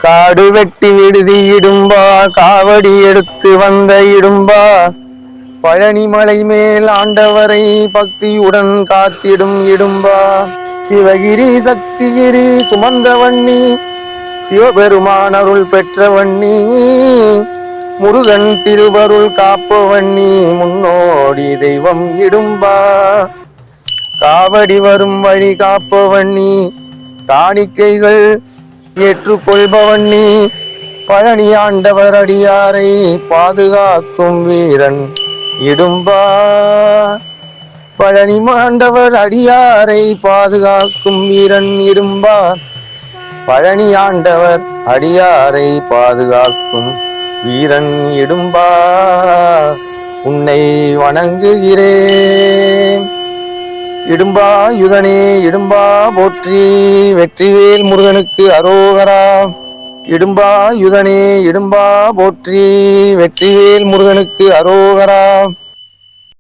காடு வெட்டி விடுதி இடும்பா, காவடி எடுத்து வந்த இடும்பா, பழனிமலை மேல் ஆண்டவரை பக்தியுடன் காத்திடும் இடும்பா, சிவகிரி சக்திகிரி சுமந்தவண்ணி, சிவபெருமான் அருள் பெற்றவண்ணி, முருகன் திருவருள் காப்பவண்ணி, முன்னோடி தெய்வம் இடும்பா, காவடி வரும் வழி காப்பவண்ணி, காணிக்கைகள் ஏற்றுக்கொள்பவண்ணி, பழனி ஆண்டவர் அடியாரை பாதுகாக்கும் வீரன் இடும்பா, பழனி ஆண்டவர் அடியாரை பாதுகாக்கும் வீரன் இடும்பா, பழனி ஆண்டவர் அடியாரை பாதுகாக்கும் வீரன் இடும்பா, உன்னை வணங்குகிறேன் இடும்பா யுதனே. இடும்பா போற்றி, வெற்றிவேல் முருகனுக்கு அரோகரா. இடும்பா யுதனே, இடும்பா போற்றி, வெற்றிவேல் முருகனுக்கு அரோகரா.